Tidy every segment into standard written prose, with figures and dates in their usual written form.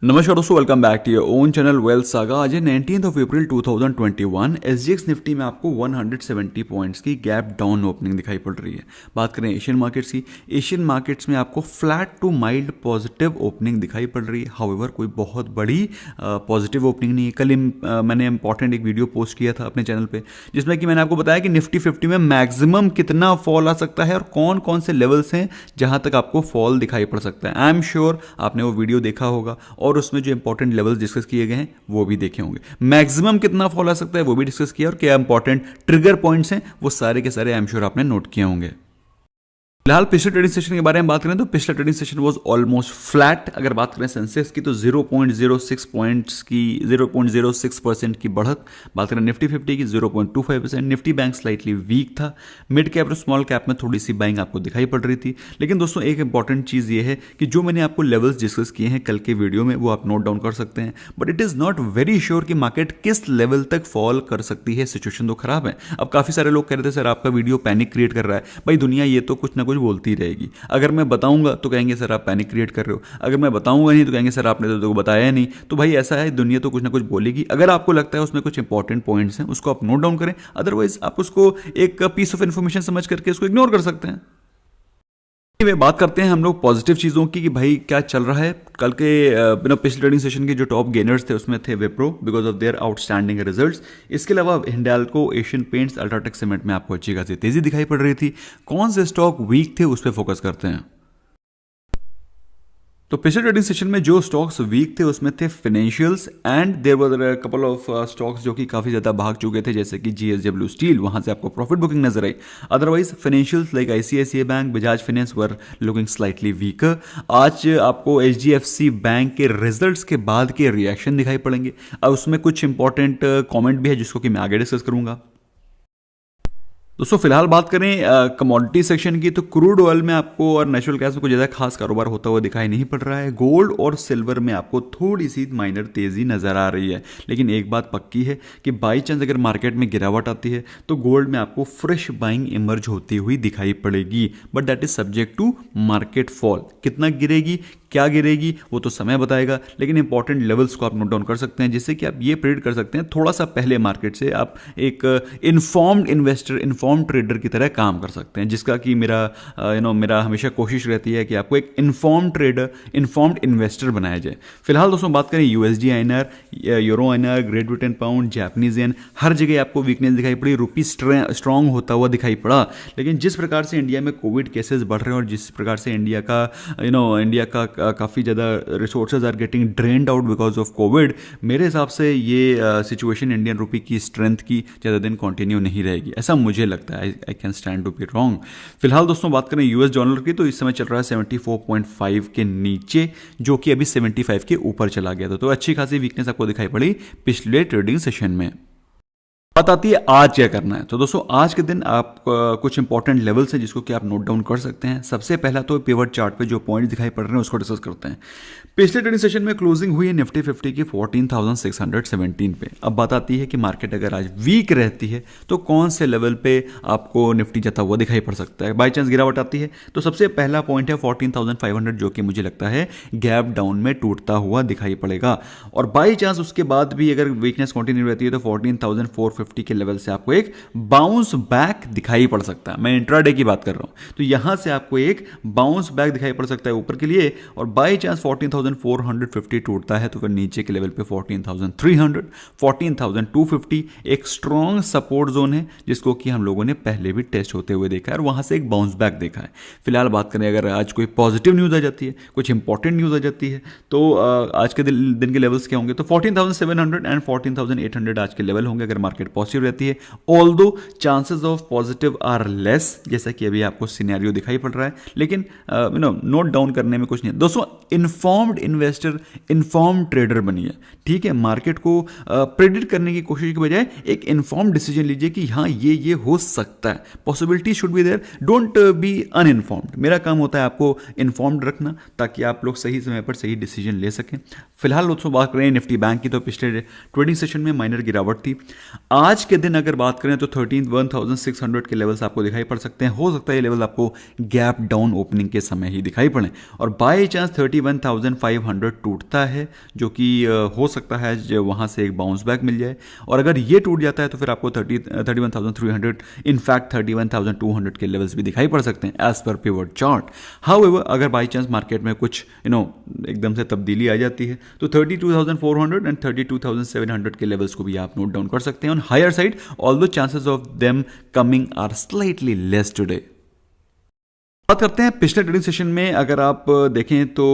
नमस्कार दोस्तों, welcome back to your own channel Wealth Saga. आज है 19 अप्रैल 2021। एसजीएक्स निफ्टी में आपको 170 पॉइंट्स की गैप डाउन ओपनिंग दिखाई पड़ रही है। बात करें एशियन मार्केट्स की, एशियन मार्केट्स में आपको flat to mild positive opening दिखाई पड़ रही है। हाउएवर कोई बहुत बड़ी पॉजिटिव ओपनिंग नहीं है। कल मैंने इंपॉर्टेंट एक वीडियो पोस्ट किया था अपने चैनल पर, जिसमें कि मैंने आपको बताया कि निफ्टी 50 में मैक्सिमम कितना फॉल आ सकता है और कौन कौन से लेवल्स हैं जहां तक आपको फॉल दिखाई पड़ सकता है। आई एम श्योर आपने वो वीडियो देखा होगा और उसमें जो इंपॉर्टेंट लेवल्स डिस्कस किए गए हैं वो भी देखे होंगे। मैक्सिमम कितना फॉल आ सकता है वो भी डिस्कस किया और क्या इंपॉर्टेंट ट्रिगर पॉइंट्स हैं वो सारे के सारे आई एम श्योर आपने नोट किए होंगे। फिलहाल पिछले ट्रेडिंग सेशन के बारे में बात करें तो पिछला trading session was almost flat. अगर बात करें सेंसेक्स की तो 0.06 पॉइंट्स की 0.06% की बढ़त। बात करें निफ्टी 50 की 0.25%। निफ्टी बैंक स्लाइटली वीक था। मिड कैप और स्मॉल कैप में थोड़ी सी बाइंग आपको दिखाई पड़ रही थी। लेकिन दोस्तों एक इंपॉर्टेंट चीज़ ये है कि जो मैंने आपको लेवल्स डिस्कस किए हैं कल के वीडियो में वो आप नोट डाउन कर सकते हैं, but it is not very sure कि मार्केट किस लेवल तक फॉल कर सकती है। सिचुएशन तो खराब है। अब काफ़ी सारे लोग कह रहे थे सर आपका वीडियो पैनिक क्रिएट कर रहा है। भाई दुनिया ये तो कुछ ना कुछ बोलती रहेगी। अगर मैं बताऊंगा तो कहेंगे सर आप पैनिक क्रिएट कर रहे हो, अगर मैं बताऊंगा नहीं तो कहेंगे सर आपने तो बताया नहीं। तो भाई ऐसा है, दुनिया तो कुछ ना कुछ बोलेगी। अगर आपको लगता है उसमें कुछ इंपॉर्टेंट पॉइंट्स हैं उसको आप नोट डाउन करें, अदरवाइज आप उसको एक पीस ऑफ इंफॉर्मेशन समझ करके उसको इग्नोर कर सकते हैं। बात करते हैं हम लोग पॉजिटिव चीज़ों की कि भाई क्या चल रहा है। कल के पिछले ट्रेडिंग सेशन के जो टॉप गेनर्स थे उसमें थे Wipro because of their outstanding results. इसके अलावा Hindalco, Asian paints, UltraTech cement में आपको अच्छी खासी तेजी दिखाई पड़ रही थी। कौन से स्टॉक वीक थे उस पर फोकस करते हैं। तो पिछले ट्रेडिंग सेशन में जो स्टॉक्स वीक थे उसमें थे financials and there were couple of stocks जो कि काफ़ी ज़्यादा भाग चुके थे, जैसे कि जीएसडब्ल्यू स्टील, वहां से आपको प्रॉफिट बुकिंग नजर आई। Otherwise financials like ICICI bank, Bajaj finance were looking slightly weaker. आज आपको एचडीएफसी बैंक के रिजल्ट्स के बाद के रिएक्शन दिखाई पड़ेंगे। अब उसमें कुछ इंपॉर्टेंट कॉमेंट भी है जिसको कि मैं आगे डिस्कस करूंगा। दोस्तों फिलहाल बात करें कमोडिटी सेक्शन की तो क्रूड ऑयल में आपको और नेचुरल गैस में कोई ज़्यादा खास कारोबार होता हुआ दिखाई नहीं पड़ रहा है। गोल्ड और सिल्वर में आपको थोड़ी सी माइनर तेज़ी नज़र आ रही है। लेकिन एक बात पक्की है कि बाई चांस अगर मार्केट में गिरावट आती है तो गोल्ड में आपको फ्रेश बाइंग इमर्ज होती हुई दिखाई पड़ेगी, but that is subject to market fall. कितना गिरेगी, क्या गिरेगी वो तो समय बताएगा, लेकिन इंपॉर्टेंट लेवल्स को आप नोट डाउन कर सकते हैं जिससे कि आप ये प्रेडिक्ट कर सकते हैं थोड़ा सा पहले मार्केट से आप एक इन्फॉर्म्ड इन्वेस्टर, इन्फॉर्म्ड ट्रेडर की तरह काम कर सकते हैं, जिसका कि मेरा हमेशा कोशिश रहती है कि आपको एक इन्फॉर्म्ड ट्रेडर, इन्फॉर्म्ड इन्वेस्टर बनाया जाए। फिलहाल दोस्तों बात करें USD INR, euro INR, Great Britain pound, Japanese yen, हर जगह आपको वीकनेस दिखाई पड़ी। रुपी स्ट्रांग होता हुआ दिखाई पड़ा। लेकिन जिस प्रकार से इंडिया में कोविड केसेस बढ़ रहे हैं और जिस प्रकार से इंडिया का काफ़ी ज़्यादा resources are getting drained out because of covid, मेरे हिसाब से ये सिचुएशन इंडियन रुपी की स्ट्रेंथ की ज़्यादा दिन कंटिन्यू नहीं रहेगी, ऐसा मुझे लगता है। I can stand to be wrong. फिलहाल दोस्तों बात करें यूएस डॉलर की तो इस समय चल रहा है 74.5 के नीचे, जो कि अभी 75 के ऊपर चला गया था। तो अच्छी खासी वीकनेस आपको दिखाई पड़ी पिछले ट्रेडिंग सेशन में। बात आती है आज क्या करना है। तो दोस्तों आज के दिन आप कुछ इंपॉर्टेंट लेवल्स हैं जिसको कि आप नोट डाउन कर सकते हैं। सबसे पहला तो पिवट चार्ट पे जो पॉइंट दिखाई पड़ रहे हैं उसको डिस्कस करते हैं। पिछले ट्रेडिंग सेशन में क्लोजिंग हुई है निफ्टी 50 की 14,617 पे। अब बात आती है कि मार्केट अगर आज वीक रहती है तो कौन से लेवल पे आपको निफ्टी जाता हुआ दिखाई पड़ सकता है। बाई चांस गिरावट आती है तो सबसे पहला पॉइंट है 14,500, जो कि मुझे लगता है गैप डाउन में टूटता हुआ दिखाई पड़ेगा। और बाई चांस उसके बाद भी अगर वीकनेस कंटिन्यू रहती है तो 14,450 के लेवल से आपको एक बाउंस बैक दिखाई पड़ सकता है। मैं इंट्राडे की बात कर रहा हूं, तो यहां से आपको एक बाउंस बैक दिखाई पड़ सकता है ऊपर के लिए। और बाई चांस 14,450 टूटता है तो फिर नीचे के लेवल पे 14,300, 14,250 एक स्ट्रॉन्ग सपोर्ट जोन है जिसको कि हम लोगों ने पहले भी टेस्ट होते हुए देखा है और वहां से एक बाउंस बैक देखा है। फिलहाल बात करें अगर आज कोई पॉजिटिव न्यूज आ जाती है, कुछ इंपॉर्टेंट न्यूज आ जाती है तो आज के दिन के लेवल्स क्या होंगे तो 14,700 एंड 14,800 आज के लेवल होंगे अगर मार्केट पॉजिटिव रहती है। Although chances of positive are less, जैसा कि अभी आपको सिनेरियो दिखाई पड़ रहा है, लेकिन नोट डाउन करने में कुछ नहीं है। दोस्तों इन्फॉर्म्ड इन्वेस्टर, इन्फॉर्म्ड ट्रेडर बनिए, ठीक है। मार्केट को प्रेडिक्ट करने की कोशिश के बजाय एक इन्फॉर्म्ड डिसीजन लीजिए कि हाँ ये हो सकता है, possibility should be there, don't be uninformed. मेरा काम होता है आपको इन्फॉर्म्ड रखना ताकि आप लोग सही समय पर सही डिसीजन ले सकें। फिलहाल दोस्तों बात करें निफ्टी बैंक की तो पिछले ट्रेडिंग सेशन में माइनर गिरावट थी। आज के दिन अगर बात करें तो 13,1600 के लेवल्स आपको दिखाई पड़ सकते हैं। हो सकता है ये लेवल आपको गैप डाउन ओपनिंग के समय ही दिखाई पड़े और बाय चांस 31,500 टूटता है, जो कि हो सकता है जो वहाँ से एक बाउंस बैक मिल जाए। और अगर ये टूट जाता है तो फिर आपको 31,300 इनफैक्ट 31,200 के लेवल्स भी दिखाई पड़ सकते हैं as per pivot chart. However अगर बाई चांस मार्केट में कुछ एकदम से तब्दीली आ जाती है तो 32,400 एंड 32,700 के लेवल्स को भी आप नोट डाउन कर सकते हैं on higher side, although chances of them coming are slightly less today. बात करते हैं पिछले ट्रेडिंग सेशन में। अगर आप देखें तो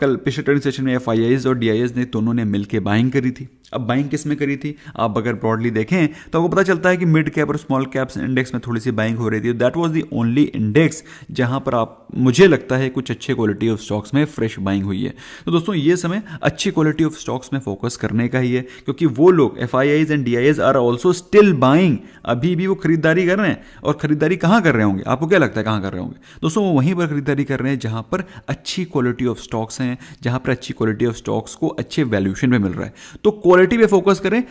कल पिछले ट्रेडिंग सेशन में FIIs और DIs ने दोनों ने मिलकर बाइंग करी थी। अब बाइंग किस में करी थी, आप अगर ब्रॉडली देखें तो आपको पता चलता है कि मिड कैप और स्मॉल कैप्स इंडेक्स में थोड़ी सी बाइंग हो रही थी। That was the only index जहां पर आप मुझे लगता है कुछ अच्छे क्वालिटी ऑफ स्टॉक्स में फ्रेश बाइंग हुई है। तो दोस्तों ये समय अच्छी क्वालिटी ऑफ स्टॉक्स में फोकस करने का ही है, क्योंकि वो लोग FIIs and DIs are also still buying, अभी भी वो खरीदारी कर रहे हैं। और खरीदारी कहाँ कर रहे होंगे, आपको क्या लगता है कहाँ कर रहे होंगे दोस्तों? वो वहीं पर खरीदारी कर रहे हैं जहां पर अच्छी क्वालिटी ऑफ स्टॉक्स हैं, जहां पर अच्छी क्वालिटी ऑफ स्टॉक्स को अच्छे वैल्यूएशन में मिल रहा है। तो क्वालिटी पे फोकस करें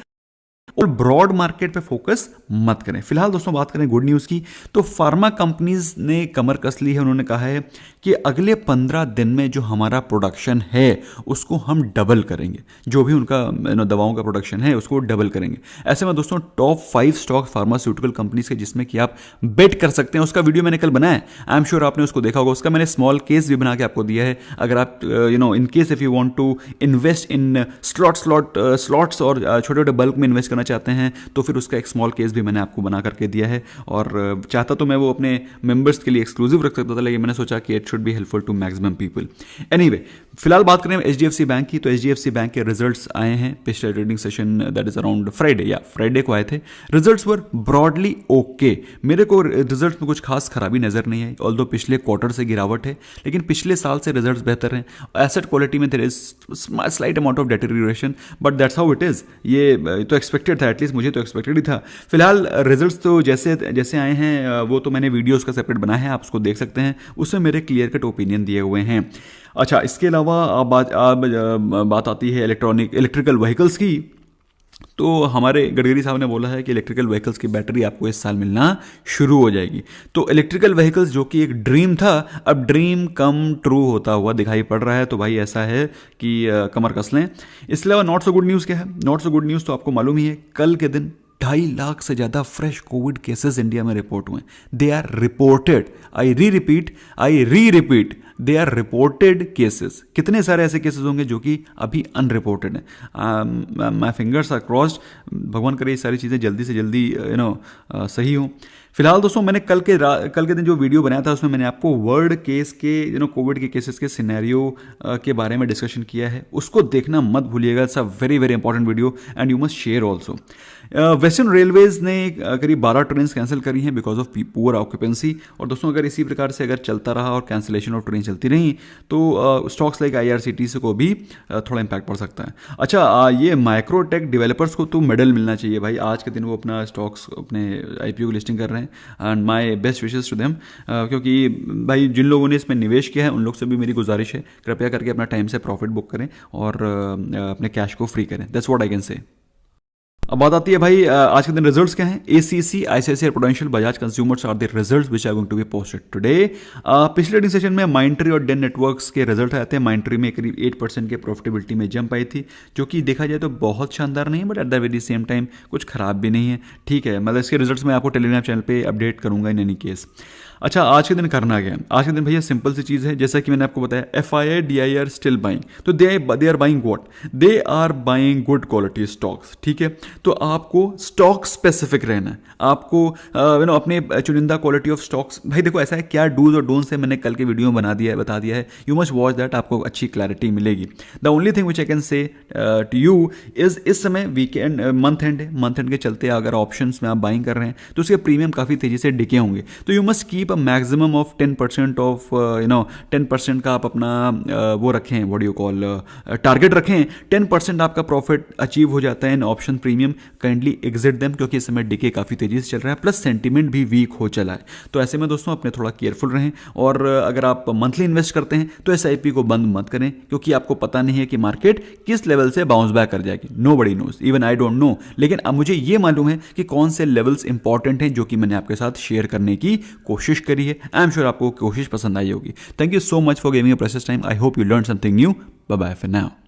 और ब्रॉड मार्केट पे फोकस मत करें। फिलहाल दोस्तों बात करें गुड न्यूज़ की, तो फार्मा कंपनीज ने कमर कस ली है। उन्होंने कहा है कि अगले 15 दिन में जो हमारा प्रोडक्शन है उसको हम डबल करेंगे। जो भी उनका दवाओं का प्रोडक्शन है उसको डबल करेंगे। ऐसे में दोस्तों टॉप 5 स्टॉक फार्मास्यूटिकल कंपनीज के जिसमें कि आप बेट कर सकते हैं, उसका वीडियो मैंने कल बनाया है। आई एम श्योर आपने उसको देखा होगा। उसका मैंने स्मॉल केस भी बना के आपको दिया है। अगर आप in case if you want to invest in slots और छोटे छोटे बल्क में इन्वेस्ट करना चाहते हैं तो फिर उसका एक स्मॉल केस भी मैंने आपको बना करके दिया है। और चाहता तो मैं वो अपने मेंबर्स के लिए एक्सक्लूसिव रख सकता था, लेकिन मैंने सोचा कि it should be helpful to maximum people. Anyway फिलहाल बात करें HDFC बैंक की, तो HDFC बैंक के रिजल्ट्स आए हैं पिछले trading session, that is around Friday को आए थे। Results were broadly okay. मेरे को रिजल्ट्स में कुछ खास खराबी नजर नहीं है, ऑल्दो पिछले क्वार्टर से गिरावट है, लेकिन पिछले साल से रिजल्ट्स बेहतर हैं। एसेट क्वालिटी में there is slight amount of deterioration, but that's how it is. ये तो एक्सपेक्टेड था, एटलीस्ट मुझे तो एक्सपेक्टेड ही था। फिलहाल रिजल्ट्स तो जैसे आए हैं वो तो मैंने वीडियोस का सेपरेट बनाया है, आप उसको देख सकते हैं। उसमें मेरे क्लियर कट ओपिनियन दिए हुए हैं। अच्छा, इसके अलावा बात आती है इलेक्ट्रिकल व्हीकल्स की। तो हमारे गडकरी साहब ने बोला है कि इलेक्ट्रिकल व्हीकल्स की बैटरी आपको इस साल मिलना शुरू हो जाएगी। तो इलेक्ट्रिकल व्हीकल्स जो कि एक ड्रीम था, अब ड्रीम कम ट्रू होता हुआ दिखाई पड़ रहा है। तो भाई ऐसा है कि कमर कस लें। इसके अलावा नॉट सो गुड न्यूज़ क्या है? नॉट सो गुड न्यूज़ तो आपको मालूम ही है, कल के दिन 2.5 लाख से ज़्यादा फ्रेश कोविड केसेस इंडिया में रिपोर्ट हुए। They are reported, I re repeat, they are reported cases. कितने सारे ऐसे केसेस होंगे जो कि अभी अनरिपोर्टेड हैं? माई फिंगर्स आर क्रॉस्ड, भगवान करे ये सारी चीज़ें जल्दी से जल्दी सही हों। फिलहाल दोस्तों मैंने कल के दिन जो वीडियो बनाया था उसमें मैंने आपको वर्ल्ड केस के कोविड के केसेस के सिनेरियो के बारे में डिस्कशन किया है, उसको देखना मत भूलिएगा। It's a very very important video and you must share also. Western railways ने करीब 12 ट्रेन कैंसिल करी हैं बिकॉज ऑफ पुअर ऑक्यूपेंसी। और दोस्तों अगर इसी प्रकार से अगर चलता रहा और कैंसिलेशन ऑफ ट्रेन चलती रही तो स्टॉक्स लाइक IRCTC को भी थोड़ा इंपैक्ट पड़ सकता है। अच्छा, ये माइक्रोटेक डेवलपर्स को तो मेडल मिलना चाहिए भाई। आज के दिन वो अपना स्टॉक्स अपने IPO की लिस्टिंग कर रहे हैं and my best wishes to them, क्योंकि भाई जिन लोगों ने इसमें निवेश किया है उन लोग से भी मेरी गुजारिश है, कृपया करके अपना टाइम से प्रॉफिट बुक करें और अपने कैश को फ्री करें। दैट्स व्हाट आई कैन से। अब बात आती है भाई आज के दिन रिजल्ट्स क्या हैं? ACC, ICICI Prudential, Bajaj consumers are the results which are going to be posted today. पिछले ट्रेडिंग सेशन में माइंट्री और डेन नेटवर्क्स के रिजल्ट आए थे। माइंट्री में करीब 8% के प्रॉफिटेबिलिटी में जंप आई थी, जो कि देखा जाए तो बहुत शानदार नहीं है, but at the very same time कुछ खराब भी नहीं है। ठीक है, मतलब इसके रिजल्ट्स मैं आपको टेलीग्राम चैनल पे अपडेट करूंगा इन एनी केस। अच्छा, आज के दिन करना क्या है? आज के दिन भैया सिंपल सी चीज़ है, जैसा कि मैंने आपको बताया FII DI are still buying. तो they are buying what? They are buying good quality stocks. ठीक है, तो आपको स्टॉक स्पेसिफिक रहना है, आपको अपने चुनिंदा क्वालिटी ऑफ स्टॉक्स। भाई देखो ऐसा है, क्या डूज और डोंट्स है मैंने कल के वीडियो में बता दिया है। यू मस्ट वॉच दैट, आपको अच्छी क्लैरिटी मिलेगी। The only thing which I can say to you is इस समय वीकेंड मंथ एंड के चलते अगर ऑप्शंस में आप बाइंग कर रहे हैं तो उसके प्रीमियम काफ़ी तेजी से डिके होंगे। तो यू मस्ट कीप आपका मैक्सिमम ऑफ 10% ऑफ 10% का आप अपना वो रखें, what do you call target रखें, 10% आपका प्रॉफिट अचीव हो जाता है in option premium, kindly exit them, क्योंकि इस समय डिके काफ़ी तेजी से चल रहा है, प्लस सेंटीमेंट भी वीक हो चला है। तो ऐसे में दोस्तों अपने थोड़ा केयरफुल रहें, और अगर आप मंथली इन्वेस्ट करते हैं तो SIP को बंद मत करें, क्योंकि आपको पता नहीं है कि मार्केट किस लेवल से बाउंस बैक कर जाएगी। Nobody knows, even I don't know, लेकिन अब मुझे ये मालूम है कि कौन से लेवल्स इंपॉर्टेंट हैं, जो कि मैंने आपके साथ शेयर करने की कोशिश करी है। आई एम श्योर आपको कोशिश पसंद आई होगी। Thank you so much for giving a precious time. I hope you learn something new. Bye bye for now.